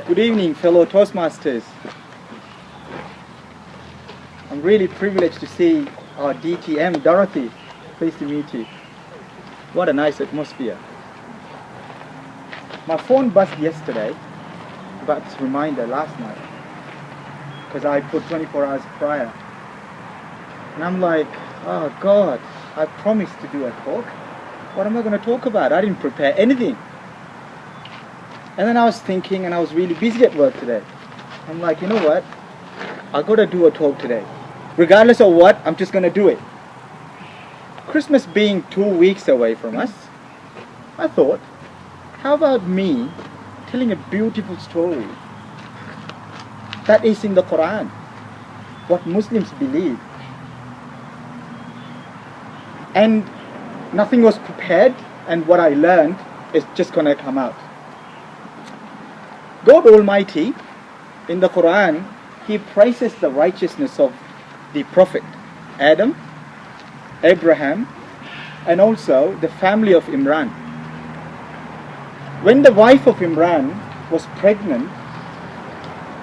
Good evening, fellow Toastmasters. I'm really privileged to see our DTM, Dorothy. Pleased to meet you. What a nice atmosphere. My phone buzzed yesterday, but it's a reminder last night, because I put 24 hours prior. And I'm like, oh God, I promised to do a talk. What am I going to talk about? I didn't prepare anything. And then I was thinking, and I was really busy at work today. I'm like, you know what? I got to do a talk today. Regardless of what, I'm just going to do it. Christmas being 2 weeks away from us, I thought, how about me telling a beautiful story that is in the Quran, what Muslims believe. And nothing was prepared, and what I learned is just going to come out. God Almighty, in the Quran, He praises the righteousness of the Prophet Adam, Abraham, and also the family of Imran. When the wife of Imran was pregnant,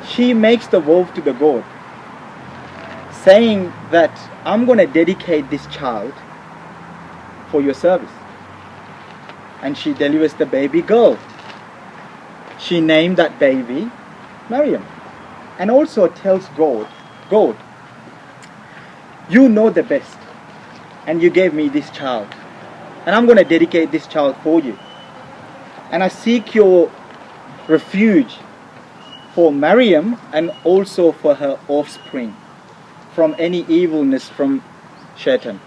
she makes the vow to the God, saying that I'm going to dedicate this child for your service. And she delivers the baby girl. She named that baby Maryam, and also tells God, you know the best, and you gave me this child, and I'm going to dedicate this child for you. And I seek your refuge for Maryam and also for her offspring from any evilness from Shaitan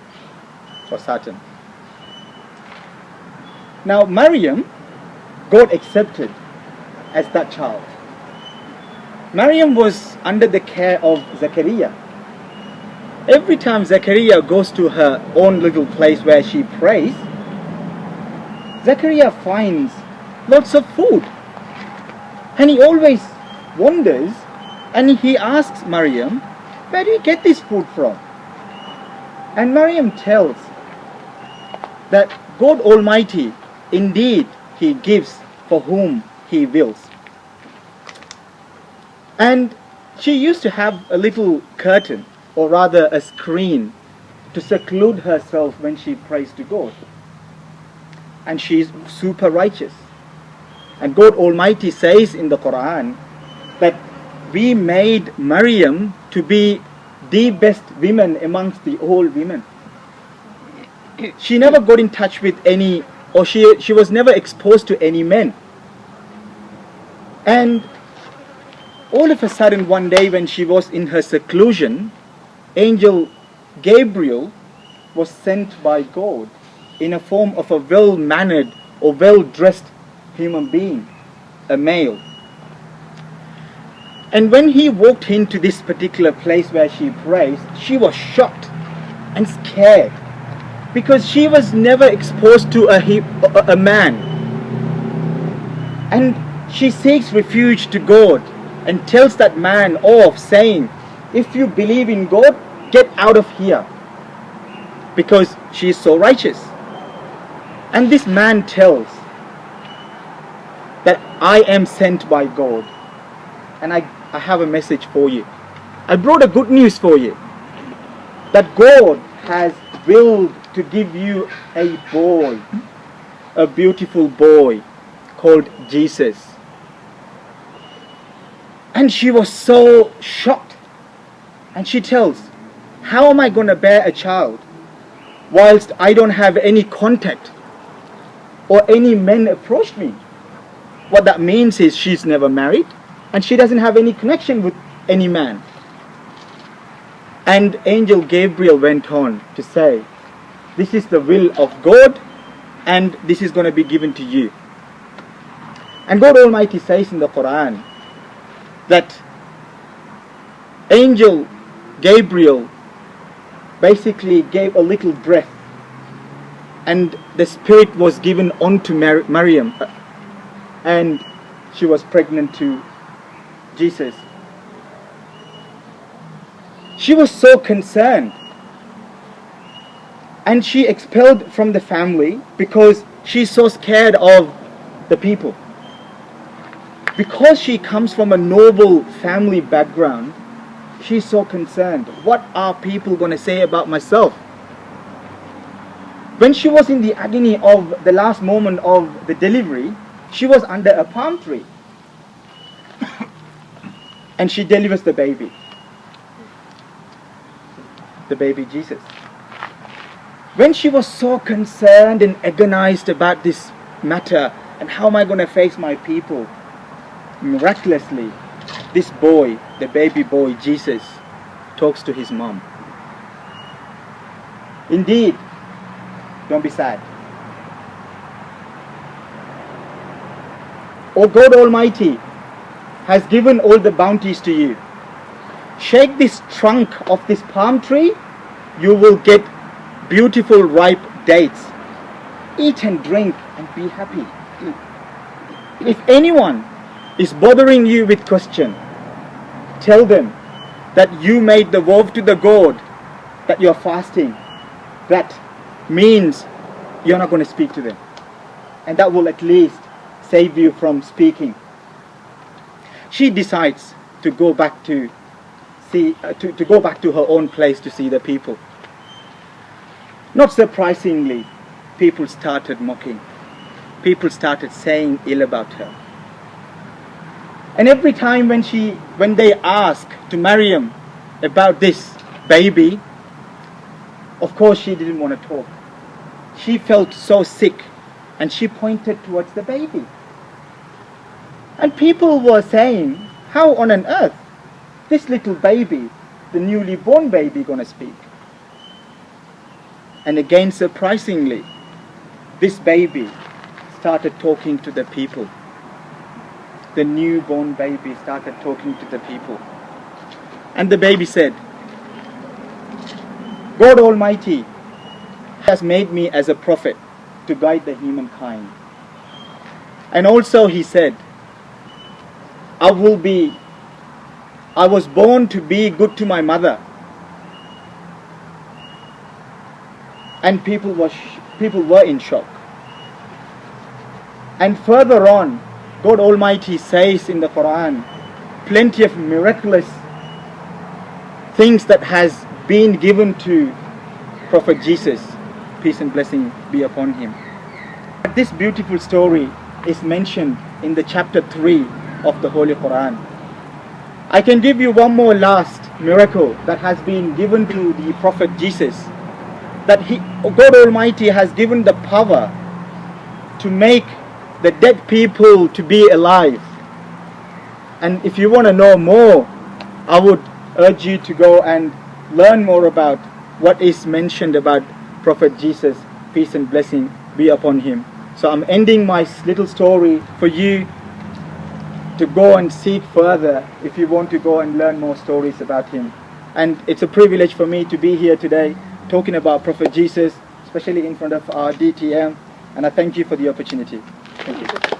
or Satan. Now Maryam, God accepted as that child. Maryam was under the care of Zechariah. Every time Zechariah goes to her own little place where she prays, Zechariah finds lots of food. And he always wonders, and he asks Maryam, where do you get this food from? And Maryam tells that God Almighty, indeed, He gives for whom He wills. And she used to have a little curtain, or rather a screen, to seclude herself when she prays to God. And she is super righteous. And God Almighty says in the Quran that we made Maryam to be the best women amongst the all women. She never got in touch with any, or she was never exposed to any men. And all of a sudden one day when she was in her seclusion, Angel Gabriel was sent by God in a form of a well-mannered or well-dressed human being, a male. And when he walked into this particular place where she prays, she was shocked and scared because she was never exposed to a man. And she seeks refuge to God and tells that man off, saying, if you believe in God, get out of here, because she is so righteous. And this man tells that I am sent by God, and I have a message for you. I brought a good news for you, that God has willed to give you a boy, a beautiful boy called Jesus. And she was so shocked. And she tells, how am I going to bear a child whilst I don't have any contact or any men approach me? What that means is she's never married and she doesn't have any connection with any man. And Angel Gabriel went on to say, this is the will of God and this is going to be given to you. And God Almighty says in the Quran that Angel Gabriel basically gave a little breath and the spirit was given onto Maryam, and she was pregnant to Jesus. She was so concerned and she expelled from the family because she's so scared of the people. because she comes from a noble family background, she's so concerned. What are people going to say about myself? When she was in the agony of the last moment of the delivery, she was under a palm tree. And she delivers the baby Jesus. When she was so concerned and agonized about this matter, and how am I going to face my people, miraculously, this boy, the baby boy Jesus, talks to his mom. Indeed, don't be sad. O God Almighty has given all the bounties to you. Shake this trunk of this palm tree, you will get beautiful ripe dates. Eat and drink and be happy. If anyone is bothering you with question, tell them that you made the vow to the God that you're fasting. That means you're not going to speak to them. And that will at least save you from speaking. She decides to go back to go back to her own place to see the people. Not surprisingly, people started mocking. People started saying ill about her. And every time when they asked to Maryam about this baby, of course she didn't want to talk. She felt so sick, and she pointed towards the baby. And people were saying, how on an earth this little baby, the newly born baby, gonna speak? And again, surprisingly, this baby started talking to the people. The newborn baby started talking to the people. And the baby said, God Almighty has made me as a prophet to guide the humankind. And also he said, I was born to be good to my mother. And people were in shock. And further on, God Almighty says in the Quran plenty of miraculous things that has been given to Prophet Jesus, peace and blessing be upon him. This beautiful story is mentioned in the chapter 3 of the Holy Quran. I can give you one more last miracle that has been given to the Prophet Jesus, that God Almighty has given the power to make the dead people to be alive. And if you want to know more, I would urge you to go and learn more about what is mentioned about Prophet Jesus, peace and blessing be upon him. So I'm ending my little story for you to go and seek further if you want to go and learn more stories about him. And it's a privilege for me to be here today talking about Prophet Jesus, especially in front of our DTM, and I thank you for the opportunity. Thank you.